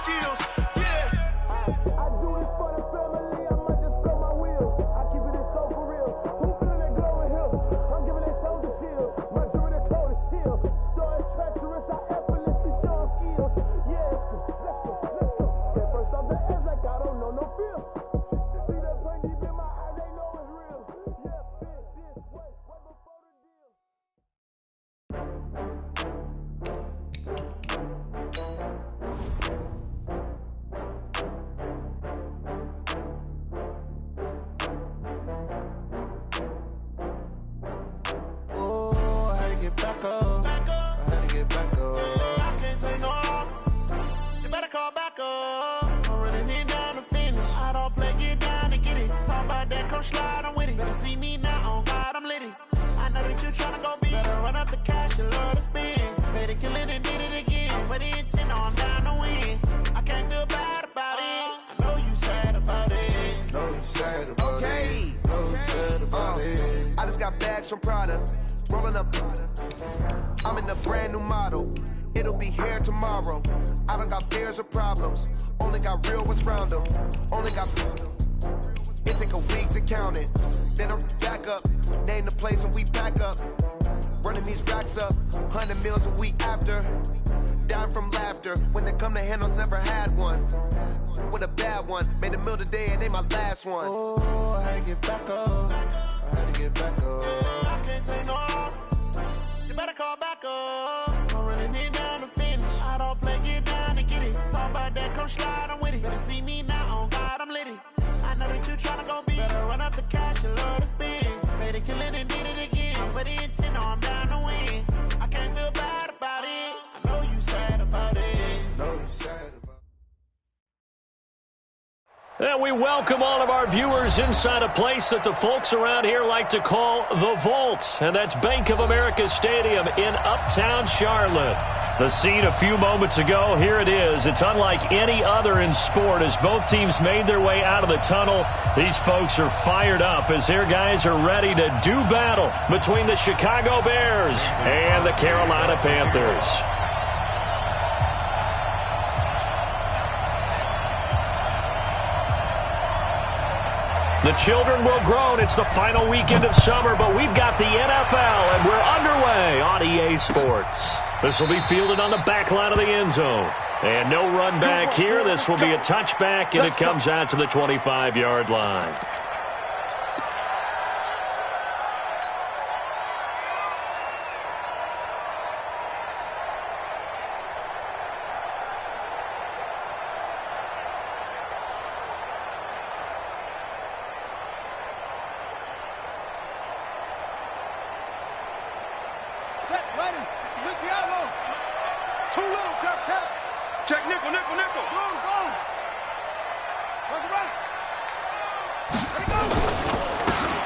skills. Yeah. I do this for the family, I might just blow my wheels. I keep it so for real. Who feeling that glowing hill? I'm giving that soldier chills. My jewelry the coldest chill. Story treacherous, I effortlessly show them skills. Yeah, let's go. Get first off the edge like I don't know no feel. See that pain deep in my eyes, they know it's real. Yeah, fit this way, right before the deal. Oh, I had to get back up. I had to get back up. I can't take no loss. You better call back up. I'm running it down to finish. I don't play, get down to get it. Talk about that, come slide, I'm with it. Better see me now, on God, I'm litty. I know that you tryna go big. Better run up the cash, you love to spend. Better kill it and did it again. But the intent, no, I'm down to win. I can't feel bad about it. I know you sad about it. Know you sad about it. Know you sad about it. I just got bags from Prada, rolling up. I'm in a brand new model. It'll be here tomorrow. I don't got fears or problems. Only got real ones round them. Only got. It take a week to count it. Then I'm back up. Name the place and we back up. Running these racks up. 100 meals a week after. Down from laughter. When it come to handles, never had one. With a bad one. Made a meal today and they my last one. Oh, I had to get back up. I had to get back up. I can't take no loss. You better call back up. I'm running it down to finish. I don't play, get down to get it. Talk about that, come slide, I'm with it. Better see me now, on God, I'm litty. I know that you tryna go big. Better run up the cash, you love to spend. Better kill it and did it again. But the intent, no, I'm down to win. I can't feel bad about it. I know you sad about it. Know you sad about it. And we welcome all of our viewers inside a place that the folks around here like to call the Vault. And that's Bank of America Stadium in Uptown Charlotte. The scene a few moments ago, here it is. It's unlike any other in sport as both teams made their way out of the tunnel. These folks are fired up as their guys are ready to do battle between the Chicago Bears and the Carolina Panthers. The children will groan. It's the final weekend of summer, but we've got the NFL, and we're underway on EA Sports. This will be fielded on the back line of the end zone. And no run back here. This will be a touchback, and it comes out to the 25-yard line.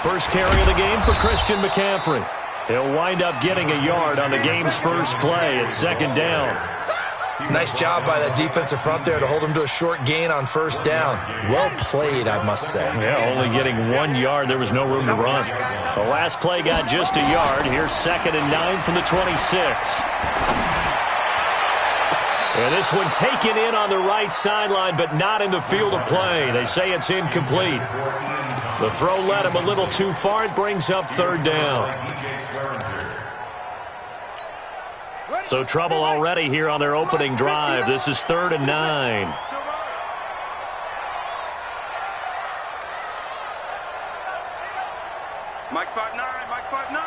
First carry of the game for Christian McCaffrey. He'll wind up getting a yard on the game's first play. It's second down. Nice job by that defensive front there to hold him to a short gain on first down. Well played, I must say. Yeah, only getting 1 yard. There was no room to run. The last play got just a yard. Here's 2nd and 9 from the 26. And this one taken in on the right sideline, but not in the field of play. They say it's incomplete. The throw led him a little too far. It brings up third down. So trouble already here on their opening drive. This is 3rd and 9. Mike 5'9", Mike 5'9".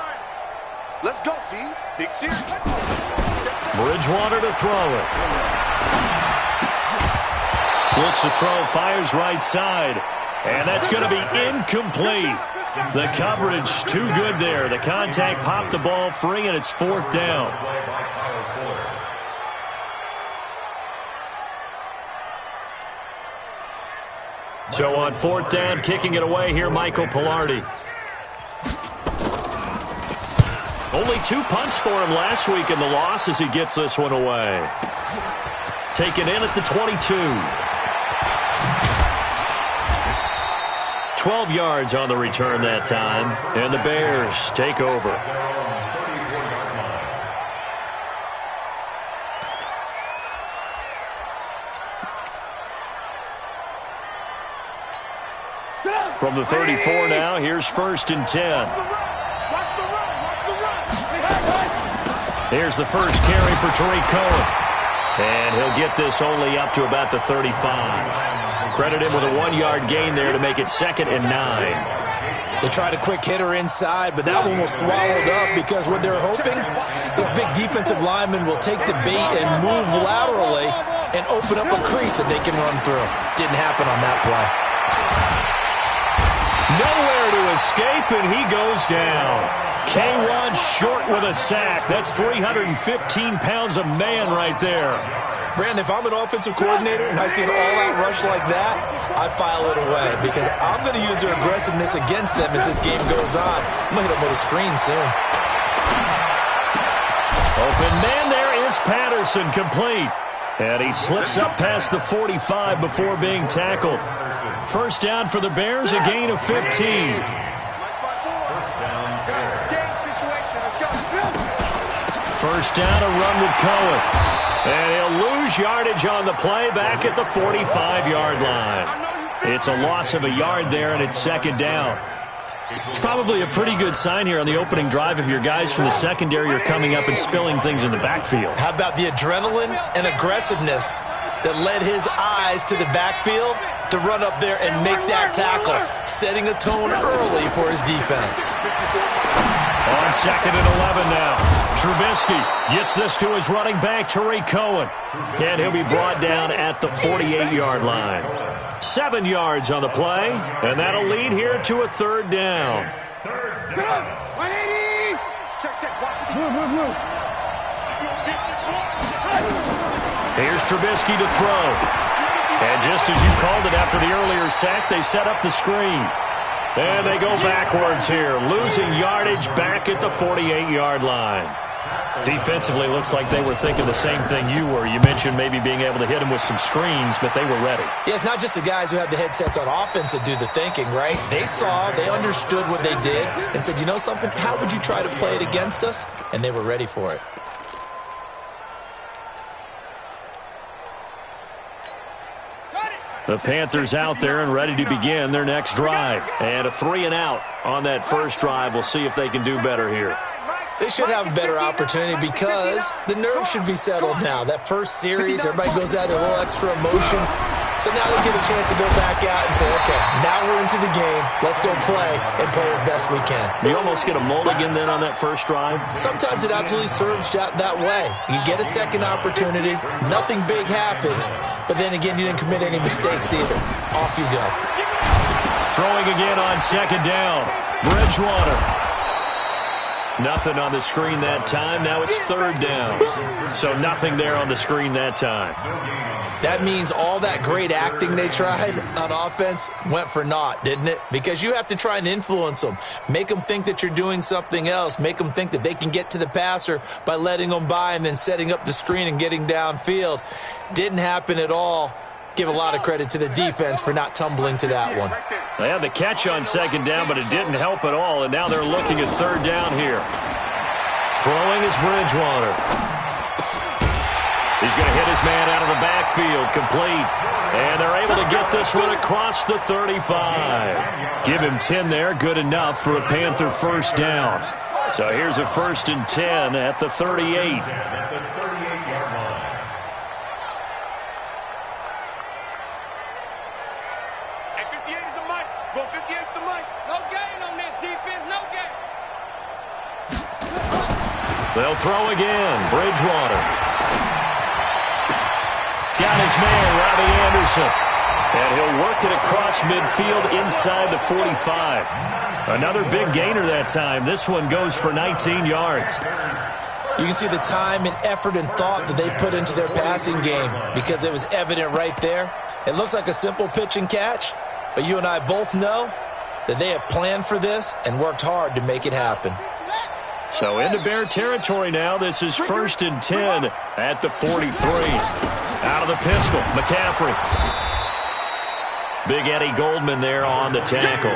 Let's go, D. Big series. Bridgewater to throw it. Looks to throw, fires right side. And that's going to be incomplete. The coverage too good there. The contact popped the ball free, and it's 4th down. So on 4th down, kicking it away here, Michael Pilardi. Only 2 punts for him last week in the loss as he gets this one away. Taken in at the 22. 12 yards on the return that time, and the Bears take over. From the 34 now, here's 1st and 10. Here's the first carry for Tariq Cohen. And he'll get this only up to about the 35. Credit him with a 1-yard gain there to make it 2nd and 9. They tried a quick hitter inside, but that one was swallowed up because what they're hoping, this big defensive lineman will take the bait and move laterally and open up a crease that they can run through. Didn't happen on that play. Nowhere to escape, and he goes down. K1 short with a sack. That's 315 pounds of man right there. Brandon, if I'm an offensive coordinator and I see an all-out rush like that, I file it away because I'm going to use their aggressiveness against them as this game goes on. I'm going to hit them with a screen soon. Open man there is Patterson, complete. And he slips up past the 45 before being tackled. First down for the Bears, a gain of 15. First down, a run with Cohen. And he'll lose yardage on the play back at the 45-yard line. It's a loss of a yard there, and it's 2nd down. It's probably a pretty good sign here on the opening drive if your guys from the secondary are coming up and spilling things in the backfield. How about the adrenaline and aggressiveness that led his eyes to the backfield to run up there and make that tackle, setting a tone early for his defense. On 2nd and 11 now. Trubisky gets this to his running back, Tariq Cohen. And he'll be brought down at the 48-yard line. 7 yards on the play, and that'll lead here to a 3rd down. Here's Trubisky to throw. And just as you called it after the earlier sack, they set up the screen. And they go backwards here, losing yardage back at the 48-yard line. Defensively, looks like they were thinking the same thing you were. You mentioned maybe being able to hit them with some screens, but they were ready. Yeah, it's not just the guys who have the headsets on offense that do the thinking, right? They saw, they understood what they did, and said, you know something, how would you try to play it against us? And they were ready for it. The Panthers out there and ready to begin their next drive. And a 3-and-out on that first drive. We'll see if they can do better here. They should have a better opportunity because the nerves should be settled now. That first series, everybody goes out a little extra emotion. So now they get a chance to go back out and say, okay, now we're into the game. Let's go play and play as best we can. You almost get a mulligan then on that first drive? Sometimes it absolutely serves that way. You get a second opportunity. Nothing big happened. But then again, you didn't commit any mistakes either. Off you go. Throwing again on 2nd down. Bridgewater. Nothing on the screen that time. Now it's 3rd down. So nothing there on the screen that time. That means all that great acting they tried on offense went for naught, didn't it? Because you have to try and influence them. Make them think that you're doing something else. Make them think that they can get to the passer by letting them by and then setting up the screen and getting downfield. Didn't happen at all. Give a lot of credit to the defense for not tumbling to that one. They had the catch on 2nd down, but it didn't help at all, and now they're looking at 3rd down here. Throwing is Bridgewater. He's going to hit his man out of the backfield, complete. And they're able to get this one across the 35. Give him 10 there, good enough for a Panther first down. So here's a 1st and 10 at the 38. They'll throw again. Bridgewater. Got his man, Robbie Anderson. And he'll work it across midfield inside the 45. Another big gainer that time. This one goes for 19 yards. You can see the time and effort and thought that they've put into their passing game because it was evident right there. It looks like a simple pitch and catch, but you and I both know that they have planned for this and worked hard to make it happen. So into Bear territory now. This is 1st and 10 at the 43. Out of the pistol, McCaffrey. Big Eddie Goldman there on the tackle.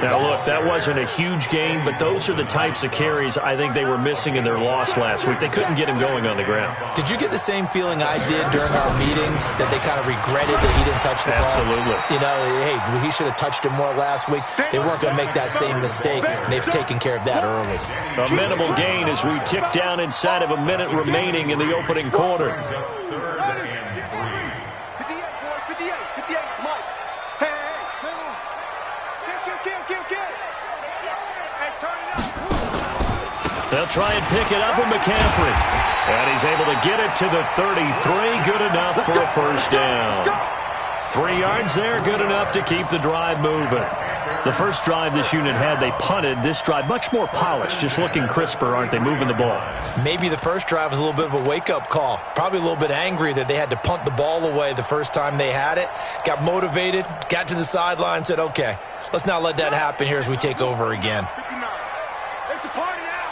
Now, look, that wasn't a huge gain, but those are the types of carries I think they were missing in their loss last week. They couldn't get him going on the ground. Did you get the same feeling I did during our meetings, that they kind of regretted that he didn't touch the ball? Absolutely. You know, hey, he should have touched it more last week. They weren't going to make that same mistake, and they've taken care of that early. A minimal gain as we tick down inside of a minute remaining in the opening quarter. 58, come on. Hey, turn it up. They'll try and pick it up with McCaffrey. And he's able to get it to the 33. Good enough for a first down. 3 yards there, good enough to keep the drive moving. The first drive this unit had, they punted. This drive, much more polished, just looking crisper, aren't they, moving the ball? Maybe the first drive was a little bit of a wake-up call. Probably a little bit angry that they had to punt the ball away the first time they had it. Got motivated, got to the sideline, said, okay, let's not let that happen here as we take over again. It's a party now.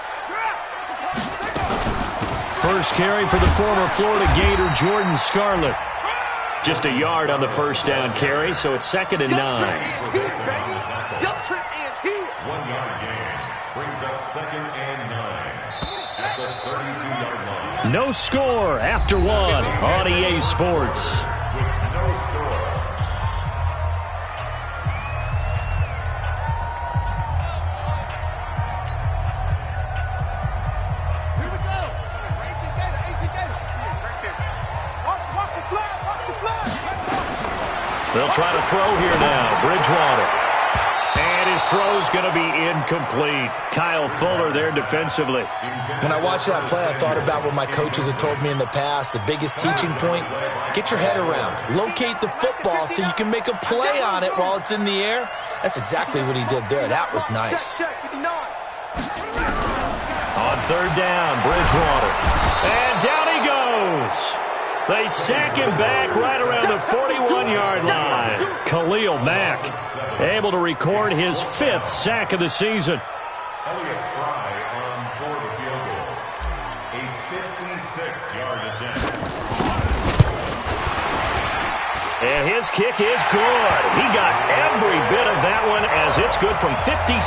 First carry for the former Florida Gator, Jordan Scarlett. Just a yard on the first down carry, so it's 2nd and 9. Your trip is here. 1 yard gain brings up 2nd and 9 at the 32-yard line. No score after 1 on EA Sports. With no score. Here we go. 18 Gator. Watch the flag. They'll try to throw here now. Bridgewater. And his throw's going to be incomplete. Kyle Fuller there defensively. When I watched that play, I thought about what my coaches had told me in the past. The biggest teaching point, get your head around. Locate the football so you can make a play on it while it's in the air. That's exactly what he did there. That was nice. Check, 59. On 3rd down, Bridgewater. And down he goes. They sack him back right around the 41-yard line. Khalil Mack able to record his 5th sack of the season. Elliott Fry on for the field goal. A 56-yard attempt. And his kick is good. He got every bit of that one as it's good from 56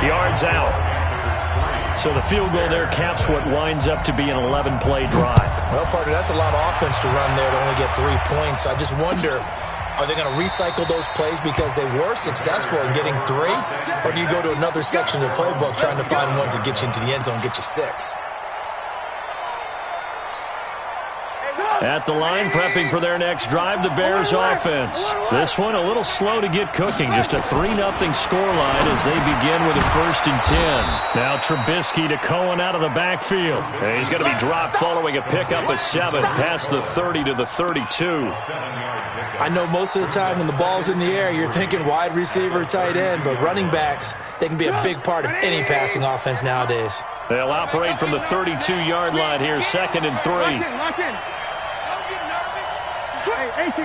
yards out. So the field goal there caps what winds up to be an 11-play drive. Well, partner, that's a lot of offense to run there to only get 3 points. I just wonder, are they going to recycle those plays because they were successful in getting 3? Or do you go to another section of the playbook trying to find ones that get you into the end zone and get you 6? At the line, prepping for their next drive, the Bears offense. This one a little slow to get cooking. Just a 3-0 scoreline as they begin with a 1st and 10. Now Trubisky to Cohen out of the backfield. And he's going to be dropped following a pickup of 7 past the 30 to the 32. I know most of the time when the ball's in the air, you're thinking wide receiver, tight end, but running backs, they can be a big part of any passing offense nowadays. They'll operate from the 32-yard line here, 2nd and 3. Lock in. Hey, 18.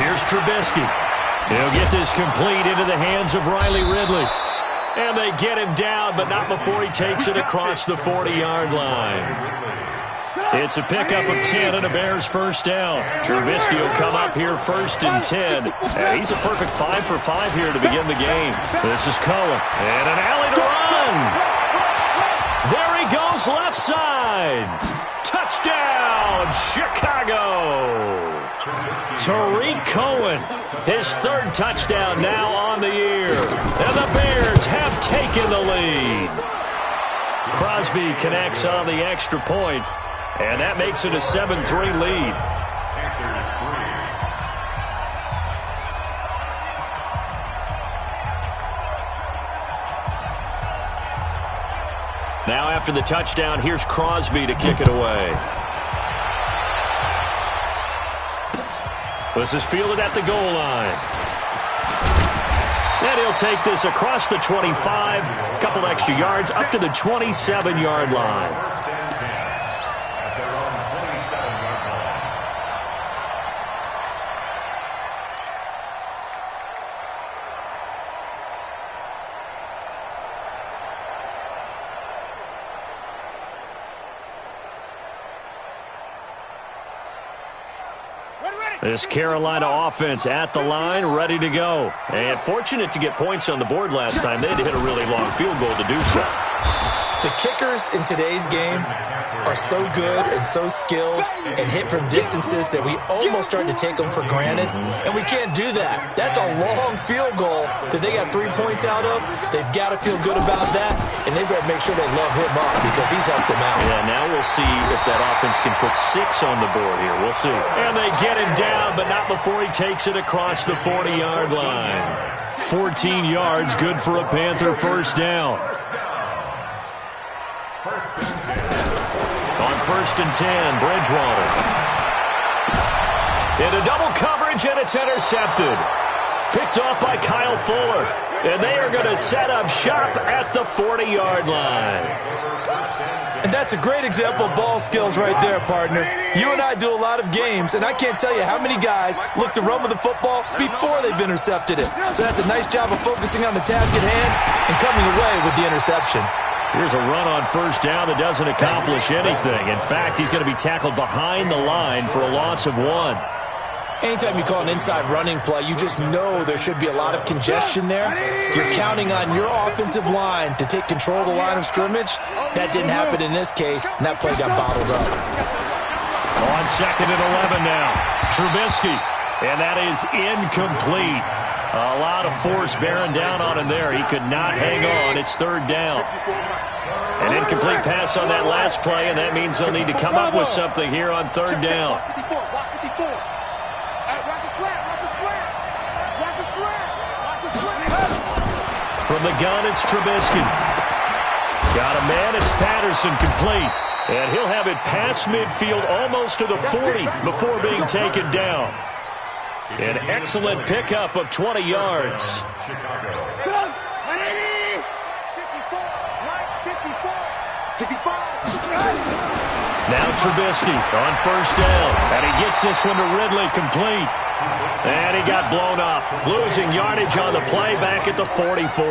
Here's Trubisky. He'll get this complete into the hands of Riley Ridley. And they get him down, but not before he takes it across the 40-yard line. It's a pickup of 10 and a Bears first down. Trubisky will come up here 1st and 10. And he's a perfect 5 for 5 here to begin the game. This is Cohen. And an alley to run. There he goes left side. Touchdown, Chicago. Tariq Cohen, his 3rd touchdown now on the year. And the Bears have taken the lead. Crosby connects on the extra point, and that makes it a 7-3 lead. Now after the touchdown, here's Crosby to kick it away. This is fielded at the goal line. And he'll take this across the 25, a couple extra yards, up to the 27-yard line. Ready. This Carolina offense at the line, ready to go. And fortunate to get points on the board last time. They had to hit a really long field goal to do so. The kickers in today's game are so good and so skilled and hit from distances that we almost start to take them for granted, and we can't do that. That's a long field goal that they got 3 points out of. They've got to feel good about that, and they've got to make sure they love him up because he's helped them out. Yeah, now we'll see if that offense can put 6 on the board here. We'll see. And they get him down, but not before he takes it across the 40-yard line. 14 yards, good for a Panther first down. On 1st and 10, Bridgewater. Into double coverage, and it's intercepted. Picked off by Kyle Fuller. And they are going to set up shop at the 40-yard line. And that's a great example of ball skills right there, partner. You and I do a lot of games, and I can't tell you how many guys look to run with the football before they've intercepted it. So that's a nice job of focusing on the task at hand and coming away with the interception. Here's a run on first down that doesn't accomplish anything. In fact, he's going to be tackled behind the line for a loss of 1. Anytime you call an inside running play, you just know there should be a lot of congestion there. You're counting on your offensive line to take control of the line of scrimmage. That didn't happen in this case, and that play got bottled up. On 2nd and 11 now, Trubisky, and that is incomplete. A lot of force bearing down on him there. He could not hang on. It's 3rd down. An incomplete pass on that last play, and that means they'll need to come up with something here on 3rd down. From the gun, it's Trubisky. Got a man, it's Patterson, complete. And he'll have it past midfield almost to the 40 before being taken down. An excellent pickup of 20 yards. Now Trubisky on 1st down. And he gets this one to Ridley, complete. And he got blown up. Losing yardage on the play back at the 44.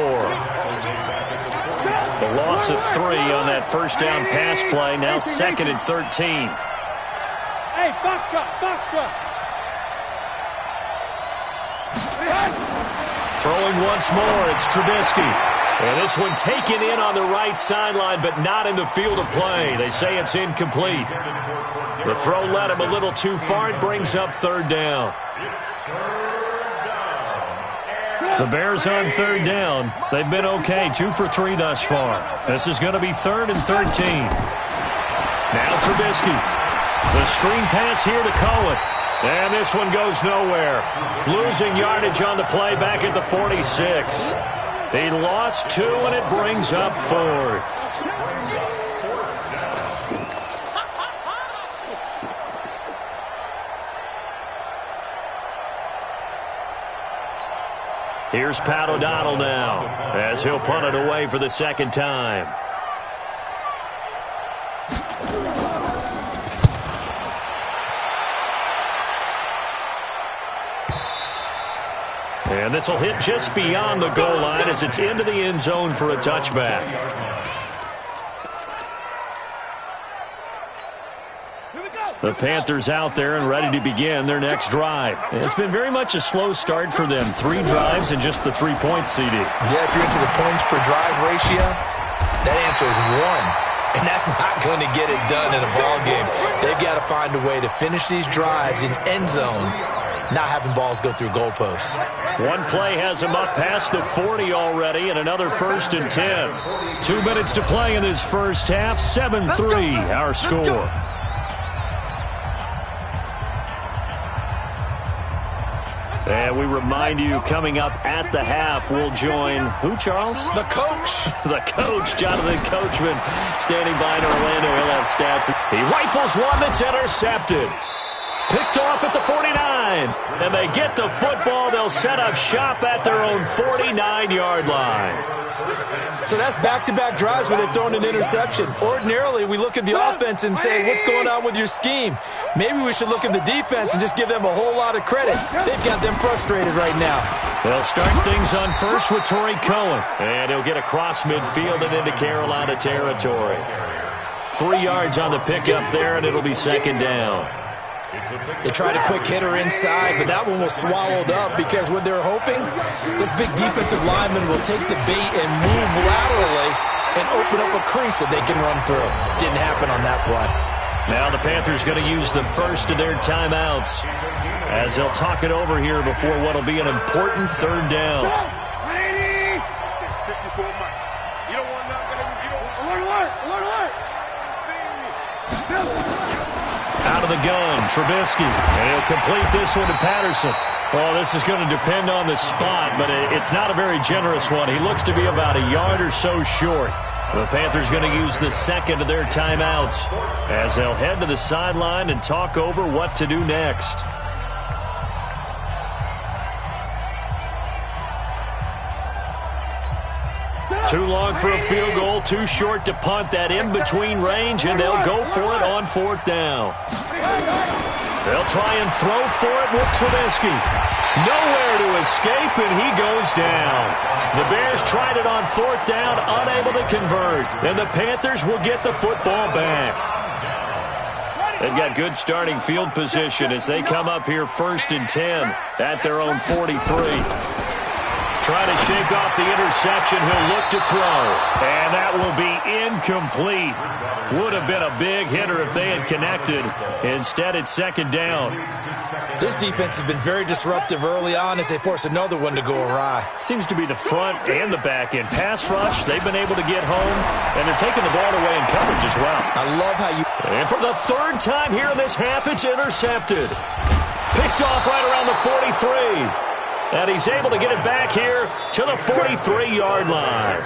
The loss of 3 on that 1st down pass play. Now 2nd and 13. Hey, box truck. Throwing once more, it's Trubisky. And this one taken in on the right sideline, but not in the field of play. They say it's incomplete. The throw led him a little too far. It brings up 3rd down. The Bears on 3rd down. They've been okay, 2 for 3 thus far. This is going to be 3rd and 13. Now Trubisky. The screen pass here to Cohen. And this one goes nowhere. Losing yardage on the play back at the 46. He lost 2, and it brings up 4th. Here's Pat O'Donnell now as he'll punt it away for the 2nd time. And this will hit just beyond the goal line as it's into the end zone for a touchback. The Panthers out there and ready to begin their next drive. It's been very much a slow start for them. 3 drives and just the 3 points, CD. Yeah, if you're into the points per drive ratio, that answer is 1. And that's not going to get it done in a ball game. They've got to find a way to finish these drives in end zones, not having balls go through goalposts. One play has him up past the 40 already, and another 1st and 10. 2 minutes to play in this first half. 7-3 our score. And we remind you, coming up at the half, we'll join who, Charles? The coach. The coach, Jonathan Coachman, standing by in Orlando. He'll have stats. He rifles one that's intercepted. Picked off at the 49. And they get the football. They'll set up shop at their own 49-yard line. So that's back-to-back drives where they've thrown an interception. Ordinarily, we look at the offense and say, what's going on with your scheme? Maybe we should look at the defense and just give them a whole lot of credit. They've got them frustrated right now. They'll start things on first with Torrey Cohen. And he'll get across midfield and into Carolina territory. 3 yards on the pickup there, and it'll be 2nd down. They tried a quick hitter inside, but that one was swallowed up because what they're hoping, this big defensive lineman will take the bait and move laterally and open up a crease that they can run through. Didn't happen on that play. Now the Panthers going to use the first of their timeouts as they'll talk it over here before what will be an important third down. Out of the gun, Trubisky, and he'll complete this one to Patterson. Well, this is going to depend on the spot, but it's not a very generous one. He looks to be about a yard or so short. The Panthers going to use the second of their timeouts as they'll head to the sideline and talk over what to do next. Too long for a field goal, too short to punt that in-between range, and they'll go for it on fourth down. They'll try and throw for it with Trubisky. Nowhere to escape, and he goes down. The Bears tried it on fourth down, unable to convert. And the Panthers will get the football back. They've got good starting field position as they come up here 1st and 10 at their own 43. Trying to shake off the interception. He'll look to throw. And that will be incomplete. Would have been a big hitter if they had connected. Instead, it's 2nd down. This defense has been very disruptive early on as they force another one to go awry. Seems to be the front and the back end. Pass rush, they've been able to get home, and they're taking the ball away in coverage as well. I love how you... And for the 3rd time here in this half, it's intercepted. Picked off right around the 43. And he's able to get it back here to the 43-yard line.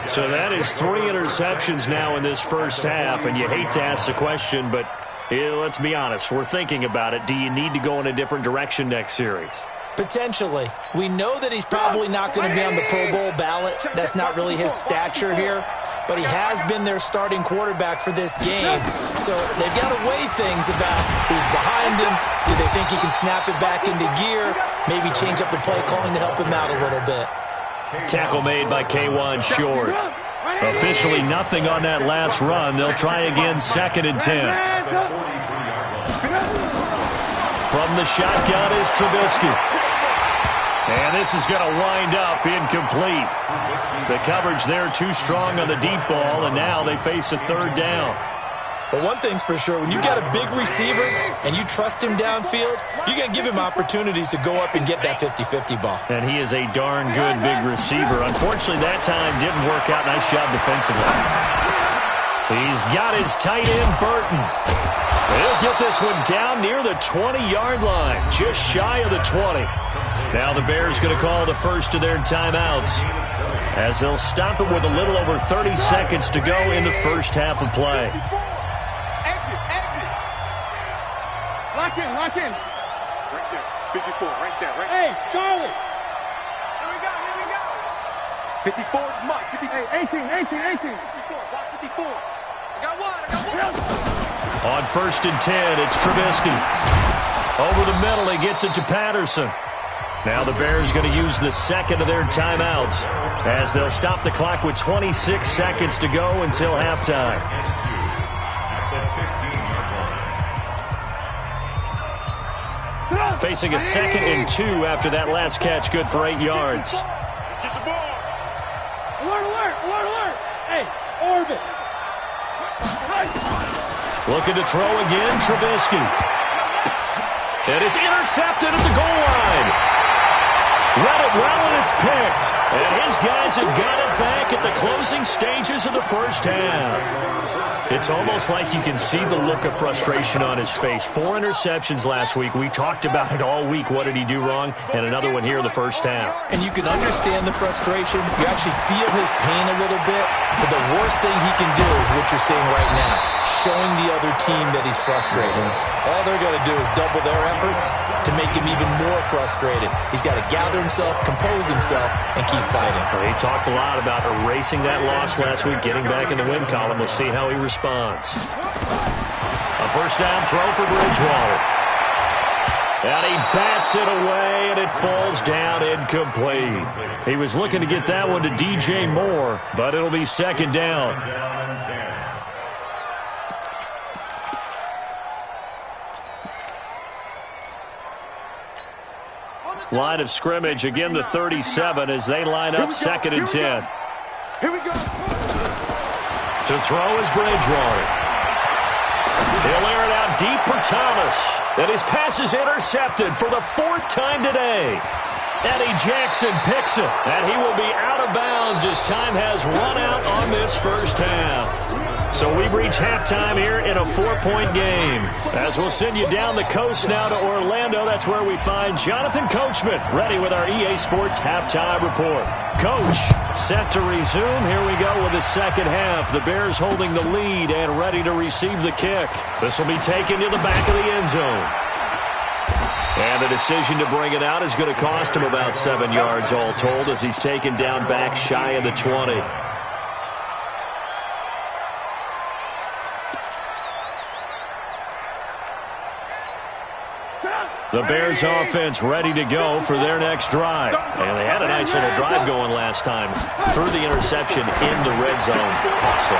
So that is 3 interceptions now in this first half, and you hate to ask the question, but let's be honest, we're thinking about it. Do you need to go in a different direction next series? Potentially. We know that he's probably not going to be on the Pro Bowl ballot. That's not really his stature here. But he has been their starting quarterback for this game. So they've got to weigh things about who's behind him. Do they think he can snap it back into gear? Maybe change up the play calling to help him out a little bit. Tackle made by K1 Short. Officially nothing on that last run. They'll try again 2nd and 10. From the shotgun is Trubisky. And this is going to wind up incomplete. The coverage there too strong on the deep ball, and now they face a 3rd down. But one thing's for sure, when you got a big receiver and you trust him downfield, you're going to give him opportunities to go up and get that 50-50 ball. And he is a darn good big receiver. Unfortunately, that time didn't work out. Nice job defensively. He's got his tight end, Burton. He'll get this one down near the 20-yard line, just shy of the 20. Now the Bears going to call the first of their timeouts as they'll stop it with a little over 30 seconds to go in the first half of play. Lock in, lock in. Right there. 54, right there, right Hey, Charlie. Here we go. 54 is Mike. 54. Hey, 18. 54, block 54. I got one. On 1st and 10, it's Trubisky. Over the middle, he gets it to Patterson. Now the Bears going to use the second of their timeouts as they'll stop the clock with 26 seconds to go until halftime. Facing a 2nd and 2 after that last catch, good for 8 yards. Get the ball. Alert. Hey, orbit. Looking to throw again, Trubisky. And it's intercepted at the goal line. Read it well, and it's picked. And his guys have got it back at the closing stages of the first half. It's almost like you can see the look of frustration on his face. 4 interceptions last week. We talked about it all week. What did he do wrong? And another one here in the first half. And you can understand the frustration. You actually feel his pain a little bit. But the worst thing he can do is what you're seeing right now, showing the other team that he's frustrated. All they're going to do is double their efforts to make him even more frustrated. He's got to gather himself, compose himself, and keep fighting. Well, he talked a lot about erasing that loss last week, getting back in the win column. We'll see how he responds. A first down throw for Bridgewater. And he bats it away, and it falls down incomplete. He was looking to get that one to DJ Moore, but it'll be 2nd down. line of scrimmage. Again, the 37 as they line up 2nd and 10. Here we go. To throw is Bridgewater. He'll air it out deep for Thomas. And his pass is intercepted for the 4th time today. Eddie Jackson picks it, and he will be out of bounds as time has run out on this first half. So we've reached halftime here in a 4-point game. As we'll send you down the coast now to Orlando, that's where we find Jonathan Coachman ready with our EA Sports halftime report. Coach, set to resume. Here we go with the second half. The Bears holding the lead and ready to receive the kick. This will be taken to the back of the end zone. And the decision to bring it out is going to cost him about 7 yards all told as he's taken down back shy of the 20. The Bears offense ready to go for their next drive. And they had a nice little drive going last time. Threw the interception in the red zone. Costly.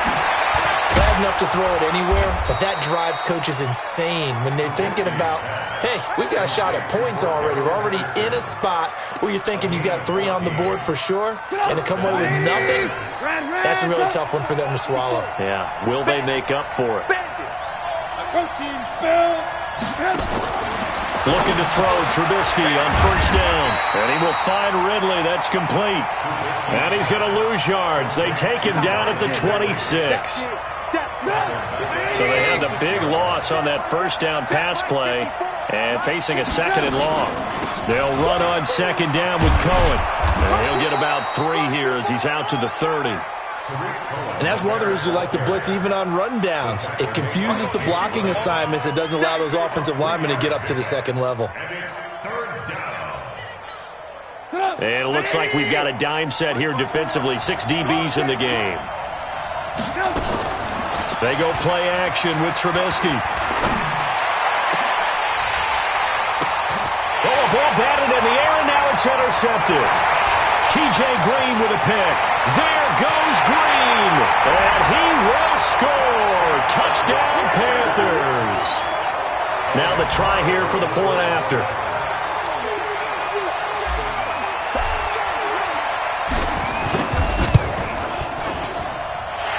Bad enough to throw it anywhere, but that drives coaches insane when they're thinking about, hey, we got a shot at points already. We're already in a spot where you're thinking you got 3 on the board for sure, and to come away with nothing, that's a really tough one for them to swallow. Yeah, will they make up for it? Looking to throw Trubisky on first down. And he will find Ridley. That's complete. And he's going to lose yards. They take him down at the 26. So they had the big loss on that first down pass play and facing a 2nd and long. They'll run on 2nd down with Cohen. And he'll get about 3 here as he's out to the 30. And that's one of the reasons you like to blitz even on rundowns. It confuses the blocking assignments. It doesn't allow those offensive linemen to get up to the 2nd level. And it looks like we've got a dime set here defensively. 6 DBs in the game. They go play action with Trubisky. Oh, a ball batted in the air, and now it's intercepted. T.J. Green with a pick. There goes Green. And he will score. Touchdown, Panthers. Now the try here for the point after.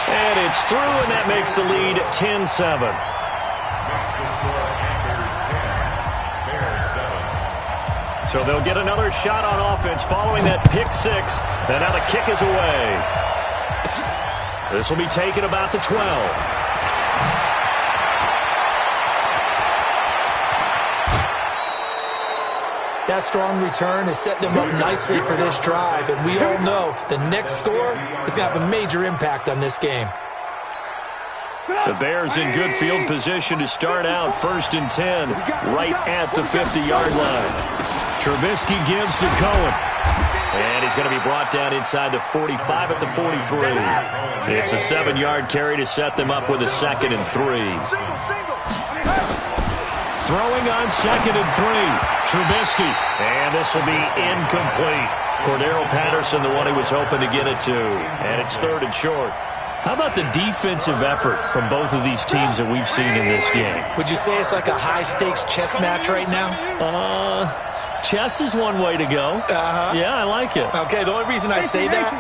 And it's through, and that makes the lead 10-7. So they'll get another shot on offense following that pick 6. And now the kick is away. This will be taken about the 12. That strong return has set them up nicely for this drive. And we all know the next score is going to have a major impact on this game. The Bears in good field position to start out 1st and 10 right at the 50-yard line. Trubisky gives to Cohen. And he's going to be brought down inside the 45 at the 43. It's a 7-yard carry to set them up with a 2nd and 3. Throwing on 2nd and 3. Trubisky. And this will be incomplete. Cordero Patterson, the one he was hoping to get it to. And it's 3rd and short. How about the defensive effort from both of these teams that we've seen in this game? Would you say it's like a high-stakes chess match right now? Chess is one way to go. Yeah, I like it. Okay, the only reason I say that,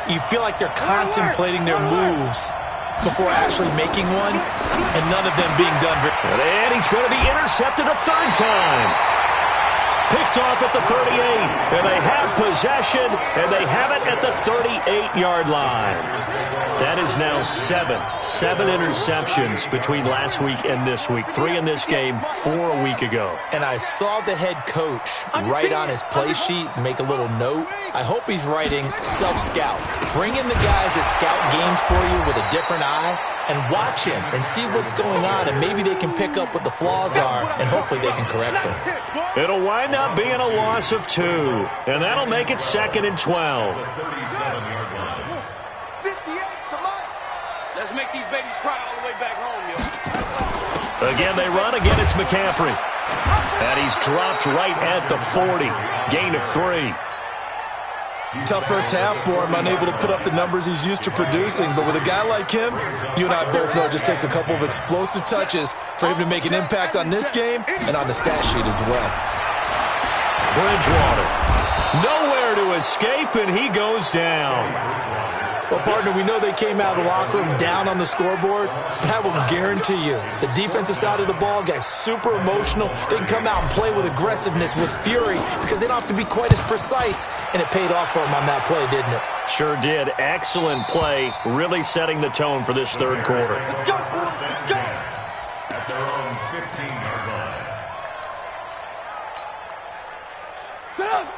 you feel like they're contemplating their moves before actually making one, and none of them being done. And he's going to be intercepted a 3rd time. Picked off at the 38, and they have possession, and they have it at the 38-yard line. That is now 7 interceptions between last week and this week. 3 in this game, 4 a week ago. And I saw the head coach write on his play sheet, make a little note. I hope he's writing self-scout. Bring in the guys that scout games for you with a different eye and watch him and see what's going on, and maybe they can pick up what the flaws are, and hopefully they can correct them. It'll wind up being a loss of 2, and that'll make it 2nd and 12. Let's make these babies cry all the way back home, yo. Again, they run. Again, it's McCaffrey. And he's dropped right at the 40. Gain of 3. Tough first half for him, unable to put up the numbers he's used to producing. But with a guy like him, you and I both know it just takes a couple of explosive touches for him to make an impact on this game and on the stat sheet as well. Bridgewater. Nowhere to escape, and he goes down. Well, partner, we know they came out of the locker room down on the scoreboard. That will guarantee you the defensive side of the ball got super emotional. They can come out and play with aggressiveness, with fury, because they don't have to be quite as precise. And it paid off for them on that play, didn't it? Sure did. Excellent play, really setting the tone for this third quarter. Let's go, boys. Let's go. At their own 15-yard line.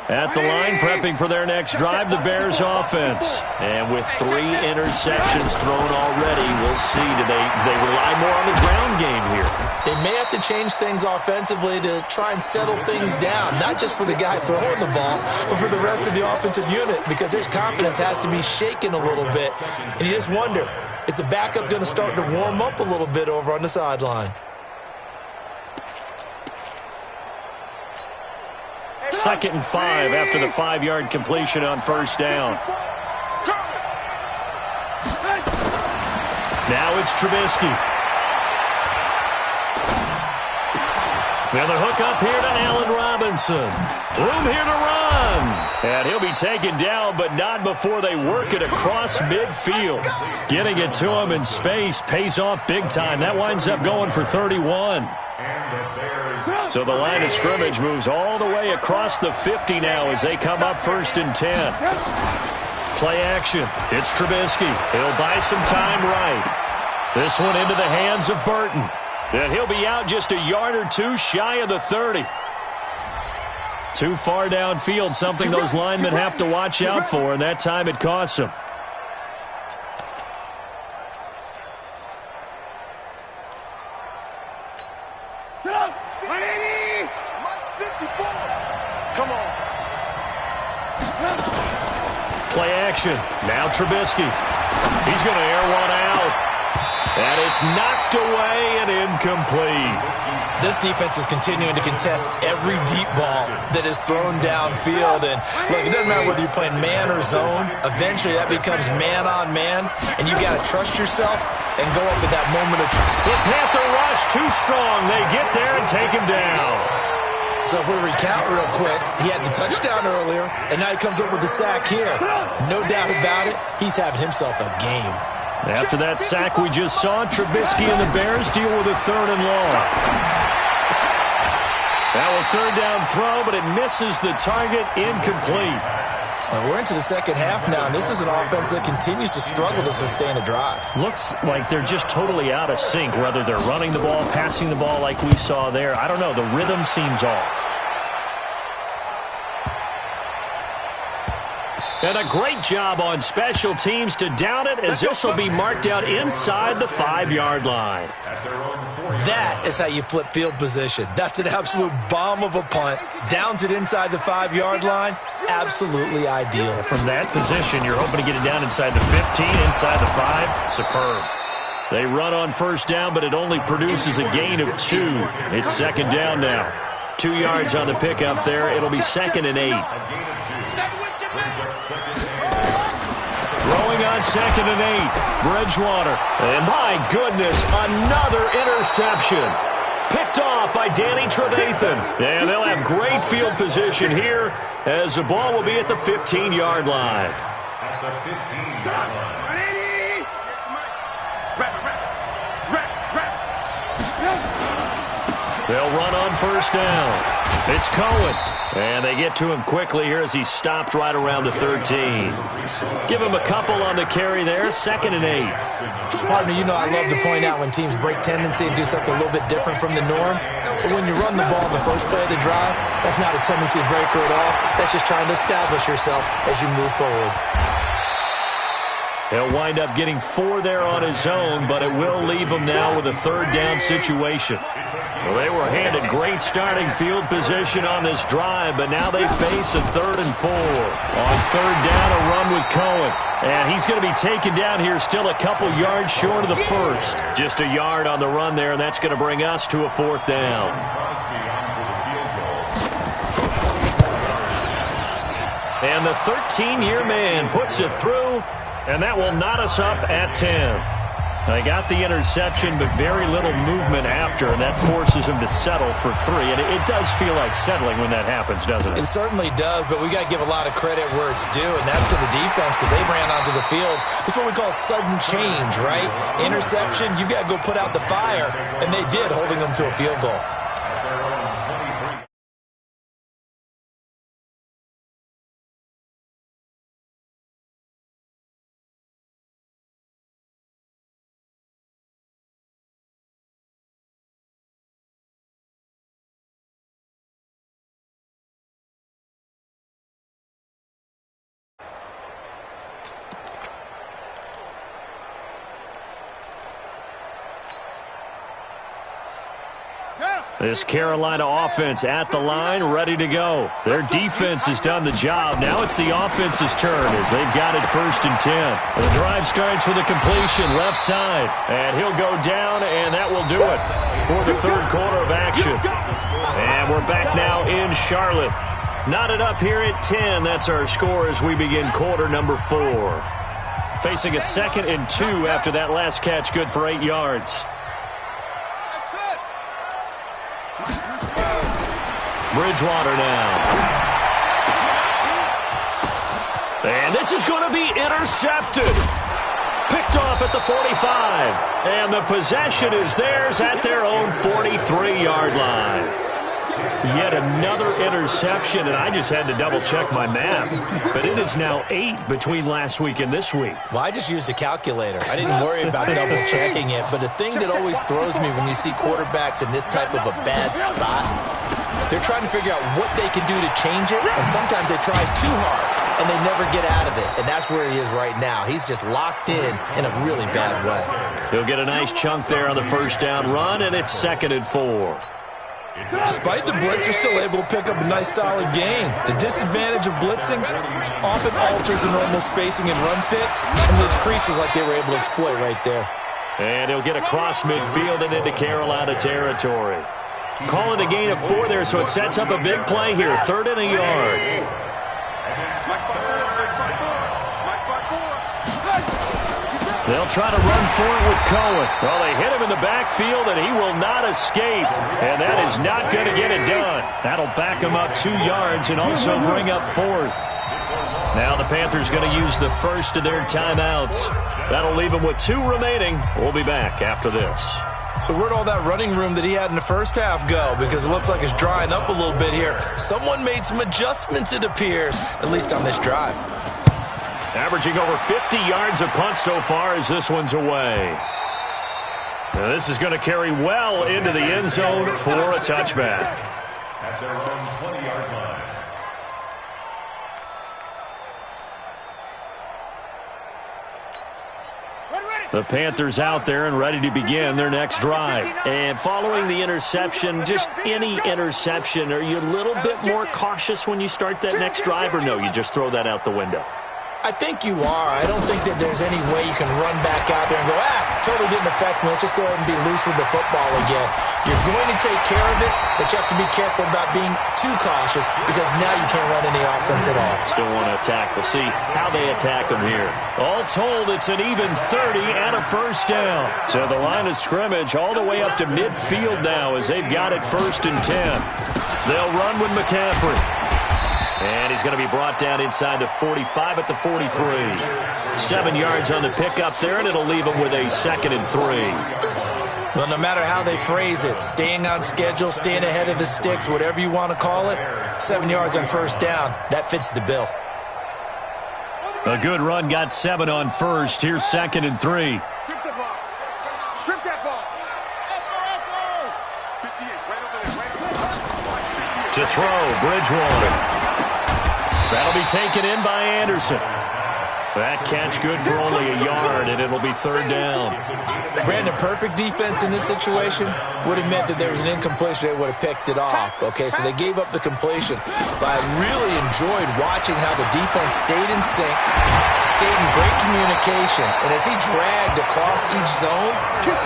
At the line, prepping for their next drive, the Bears offense. And with 3 interceptions thrown already, we'll see. Do they rely more on the ground game here? They may have to change things offensively to try and settle things down, not just for the guy throwing the ball, but for the rest of the offensive unit, because their confidence has to be shaken a little bit. And you just wonder, is the backup going to start to warm up a little bit over on the sideline? 2nd and 5 after the 5-yard completion on first down. Now it's Trubisky. Now the hook up here to Allen Robinson. Room here to run. And he'll be taken down, but not before they work it across midfield. Getting it to him in space pays off big time. That winds up going for 31. So the line of scrimmage moves all the way across the 50 now as they come up 1st and 10. Play action. It's Trubisky. He'll buy some time right. This one into the hands of Burton. And he'll be out just a yard or 2 shy of the 30. Too far downfield, something those linemen have to watch out for, and that time it costs them. Come on. Play action. Now Trubisky. He's going to air one out. And it's knocked away and incomplete. This defense is continuing to contest every deep ball that is thrown downfield. And look, it doesn't matter whether you're playing man or zone. Eventually that becomes man on man. And you got to trust yourself and go up at that moment of truth. The Panther rush too strong. They get there and take him down. So if we recount real quick, he had the touchdown earlier, and now he comes up with the sack here. No doubt about it, he's having himself a game. After that sack we just saw, Trubisky and the Bears deal with a 3rd and long. Now a 3rd down throw, but it misses the target, incomplete. We're into the second half now, and this is an offense that continues to struggle to sustain a drive. Looks like they're just totally out of sync, whether they're running the ball, passing the ball like we saw there. I don't know. The rhythm seems off. And a great job on special teams to down it, as this will be marked out inside the 5-yard line. That is how you flip field position. That's an absolute bomb of a punt. Downs it inside the 5-yard line. Absolutely ideal. From that position, you're hoping to get it down inside the 15, inside the 5. Superb. They run on first down, but it only produces a gain of 2. It's 2nd down now. 2 yards on the pickup there. It'll be 2nd and 8. Throwing on 2nd and 8. Bridgewater. And my goodness, another interception. Picked off by Danny Trevathan. And they'll have great field position here as the ball will be at the 15-yard line. At the 15-yard line. They'll run on first down. It's Cohen. And they get to him quickly here as he stopped right around the 13. Give him a couple on the carry there. 2nd and 8. Partner, you know I love to point out when teams break tendency and do something a little bit different from the norm. But when you run the ball in the first play of the drive, that's not a tendency breaker at all. That's just trying to establish yourself as you move forward. He'll wind up getting 4 there on his own, but it will leave him now with a 3rd down situation. Well, they were handed great starting field position on this drive, but now they face a 3rd and 4. On 3rd down, a run with Cohen. And he's going to be taken down here still a couple yards short of the 1st. Just a yard on the run there, and that's going to bring us to a 4th down. And the 13-year man puts it through, and that will knot us up at 10. They got the interception, but very little movement after, and that forces him to settle for 3. And it does feel like settling when that happens, doesn't it? It certainly does, but we got to give a lot of credit where it's due, and that's to the defense because they ran onto the field. This is what we call sudden change, right? Interception, you got to go put out the fire, and they did, holding them to a field goal. This Carolina offense at the line, ready to go. Their defense has done the job. Now it's the offense's turn as they've got it 1st and 10. The drive starts with a completion left side. And he'll go down, and that will do it for the 3rd quarter of action. And we're back now in Charlotte. Knotted up here at 10. That's our score as we begin quarter number 4. Facing a 2nd and 2 after that last catch, good for 8 yards. Bridgewater now. And this is going to be intercepted. Picked off at the 45. And the possession is theirs at their own 43-yard line. Yet another interception, and I just had to double-check my math. But it is now 8 between last week and this week. Well, I just used a calculator. I didn't worry about double-checking it. But the thing that always throws me when you see quarterbacks in this type of a bad spot, they're trying to figure out what they can do to change it, and sometimes they try too hard, and they never get out of it. And that's where he is right now. He's just locked in a really bad way. He'll get a nice chunk there on the 1st down run, and it's 2nd and 4. Despite the blitz, they're still able to pick up a nice, solid gain. The disadvantage of blitzing often alters the normal spacing and run fits, and those creases like they were able to exploit right there. And he'll get across midfield and into Carolina territory. Calling a gain of 4 there, so it sets up a big play here. 3rd and a yard. They'll try to run for it with Cohen. Well, they hit him in the backfield, and he will not escape. And that is not going to get it done. That'll back him up 2 yards and also bring up 4th. Now the Panthers going to use the first of their timeouts. That'll leave them with 2 remaining. We'll be back after this. So where'd all that running room that he had in the first half go? Because it looks like it's drying up a little bit here. Someone made some adjustments, it appears, at least on this drive. Averaging over 50 yards a punt so far as this one's away. Now this is going to carry well into the end zone for a touchback. At their own 20-yard line. The Panthers out there and ready to begin their next drive. And following the interception, just any interception, are you a little bit more cautious when you start that next drive, or no, you just throw that out the window? I think you are. I don't think that there's any way you can run back out there and go, totally didn't affect me. Let's just go ahead and be loose with the football again. You're going to take care of it, but you have to be careful about being too cautious because now you can't run any offense at all. Still want to attack. We'll see how they attack them here. All told, it's an even 30 and a 1st down. So the line of scrimmage all the way up to midfield now as they've got it 1st and 10. They'll run with McCaffrey. And he's going to be brought down inside the 45 at the 43. 7 yards on the pickup there, and it'll leave him with a 2nd and 3. Well, no matter how they phrase it, staying on schedule, staying ahead of the sticks, whatever you want to call it, 7 yards on 1st down, that fits the bill. A good run got 7 on 1st. Here's 2nd and 3. Strip the ball. Strip that ball. To throw, Bridgewater. That'll be taken in by Anderson. That catch good for only a yard, and it'll be 3rd down. Brandon, perfect defense in this situation would have meant that there was an incompletion. They would have picked it off. Okay, so they gave up the completion. But I really enjoyed watching how the defense stayed in sync, stayed in great communication. And as he dragged across each zone,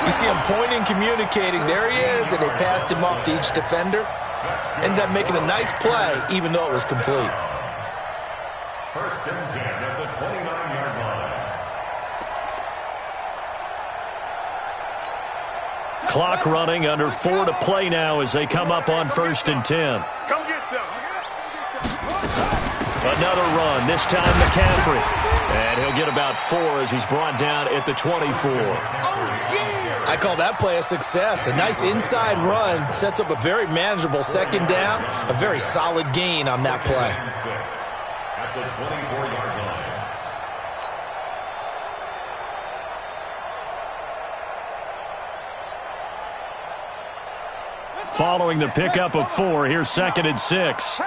you see him pointing, communicating. There he is, and they passed him off to each defender. Ended up making a nice play, even though it was complete. 1st and 10 at the 29-yard line. clock running, under 4 to play now as they come up on 1st and 10. Come get some. Another run, this time McCaffrey. And he'll get about 4 as he's brought down at the 24. I call that play a success. A nice inside run sets up a very manageable 2nd down. A very solid gain on that play. At the 24-yard line. Following the pickup of 4, here's 2nd and 6. Hey,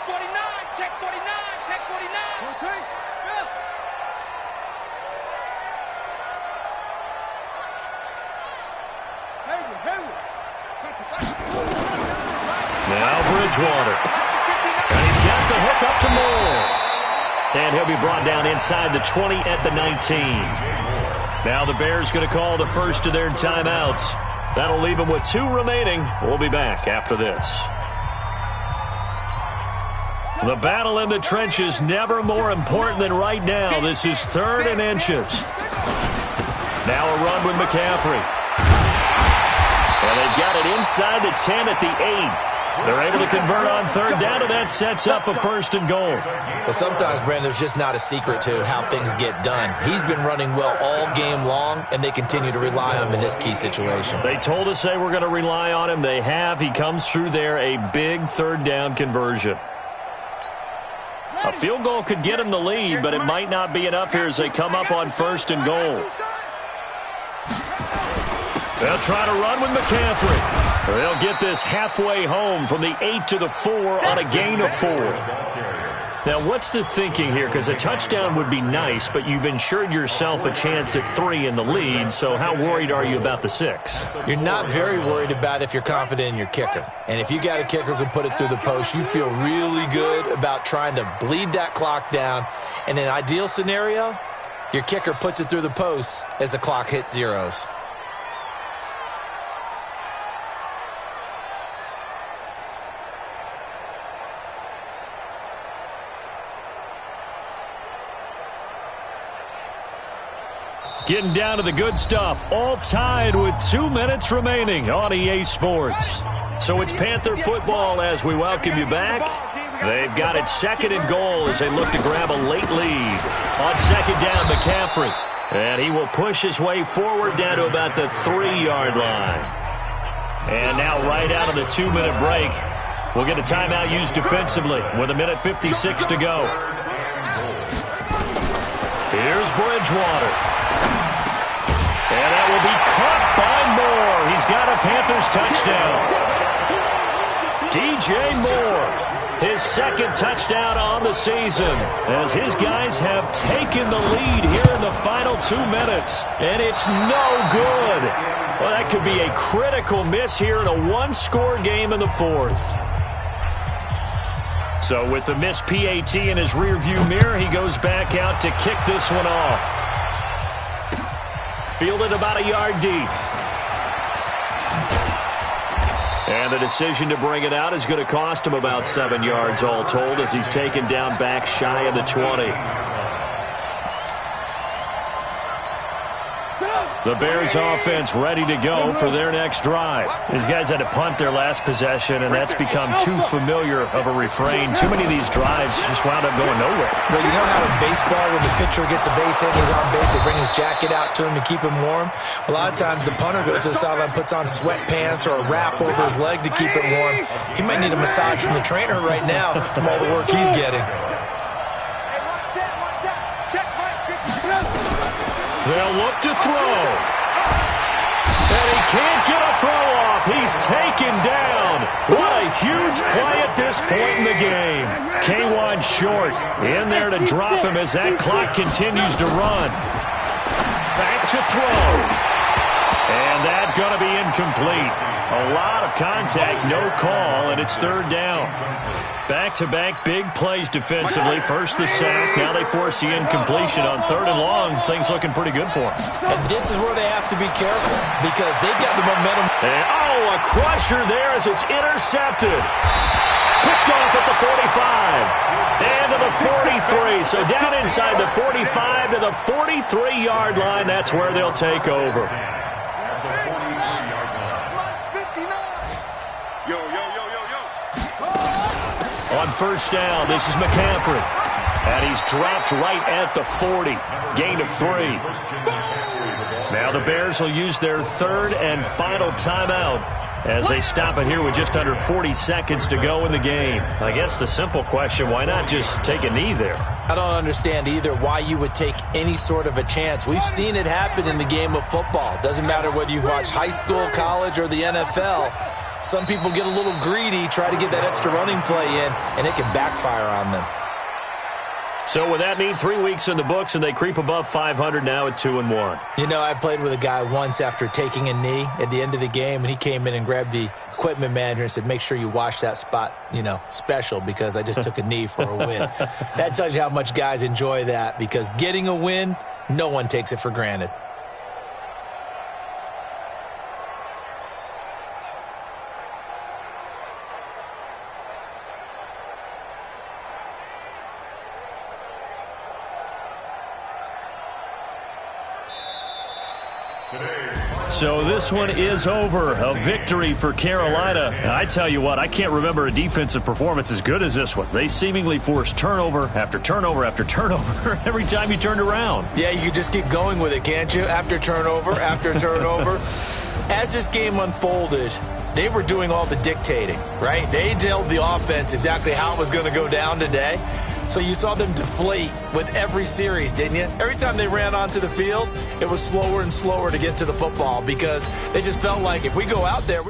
49, check 49, check 49. Now Bridgewater. And he's got the hook up to Moore. And he'll be brought down inside the 20 at the 19. Now the Bears going to call the first of their timeouts. That'll leave them with 2 remaining. We'll be back after this. The battle in the trenches never more important than right now. This is 3rd and inches. Now a run with McCaffrey. And they've got it inside the 10 at the 8. They're able to convert on 3rd down, and that sets up a 1st and goal. Well, sometimes, Brandon, there's just not a secret to how things get done. He's been running well all game long, and they continue to rely on him in this key situation. They told us they were going to rely on him. They have. He comes through there, a big 3rd down conversion. A field goal could get him the lead, but it might not be enough here as they come up on 1st and goal. They'll try to run with McCaffrey. They'll get this halfway home from the 8 to the 4 on a gain of 4. Now, what's the thinking here? Because a touchdown would be nice, but you've ensured yourself a chance at 3 in the lead, so how worried are you about the 6? You're not very worried about if you're confident in your kicker. And if you got a kicker who can put it through the post, you feel really good about trying to bleed that clock down. In an ideal scenario, your kicker puts it through the post as the clock hits zeros. Getting down to the good stuff, all tied with 2 minutes remaining on EA Sports. So it's Panther football as we welcome you back. They've got it 2nd and goal as they look to grab a late lead. On 2nd down, McCaffrey. And he will push his way forward down to about the 3-yard line. And now right out of the 2-minute break, we'll get a timeout used defensively with 1:56 to go. Here's Bridgewater. And that will be caught by Moore. He's got a Panthers touchdown. DJ Moore, his 2nd touchdown on the season, as his guys have taken the lead here in the final 2 minutes. And it's no good. Well, that could be a critical miss here in a 1-score game in the 4th. So with the missed PAT in his rearview mirror, he goes back out to kick this one off. Fielded about a yard deep. And the decision to bring it out is going to cost him about 7 yards all told as he's taken down back shy of the 20. The Bears offense ready to go for their next drive. These guys had to punt their last possession, and that's become too familiar of a refrain. Too many of these drives just wound up going nowhere. Well, you know how in baseball when the pitcher gets a base hit and he's on base, they bring his jacket out to him to keep him warm? A lot of times the punter goes to the sideline, puts on sweatpants or a wrap over his leg to keep it warm. He might need a massage from the trainer right now from all the work he's getting. They'll look to throw. And he can't get a throw off. He's taken down. What a huge play at this point in the game. K1 short in there to drop him as that clock continues to run. Back to throw. And that's going to be incomplete. A lot of contact, no call, and it's 3rd down. Back-to-back big plays defensively. First the sack, now they force the incompletion on 3rd and long. Things looking pretty good for them. And this is where they have to be careful because they've got the momentum. And, a crusher there as it's intercepted. Picked off at the 45. And to the 43. So down inside the 45 to the 43-yard line. That's where they'll take over. On first down, this is McCaffrey. And he's dropped right at the 40. Gain of 3. Now the Bears will use their third and final timeout as they stop it here with just under 40 seconds to go in the game. I guess the simple question, why not just take a knee there? I don't understand either why you would take any sort of a chance. We've seen it happen in the game of football. Doesn't matter whether you watch high school, college, or the NFL. Some people get a little greedy, try to get that extra running play in, and it can backfire on them. So would that mean 3 weeks in the books and they creep above 500 now at 2-1? You know, I played with a guy once after taking a knee at the end of the game, and he came in and grabbed the equipment manager and said, make sure you wash that spot, special, because I just took a knee for a win. That tells you how much guys enjoy that, because getting a win, no one takes it for granted. So this one is over. A victory for Carolina. And I tell you what, I can't remember a defensive performance as good as this one. They seemingly forced turnover after turnover after turnover every time you turned around. Yeah, you can just keep going with it, can't you? After turnover, after turnover. As this game unfolded, they were doing all the dictating, right? They told the offense exactly how it was going to go down today. So you saw them deflate with every series, didn't you? Every time they ran onto the field, it was slower and slower to get to the football because they just felt like if we go out there...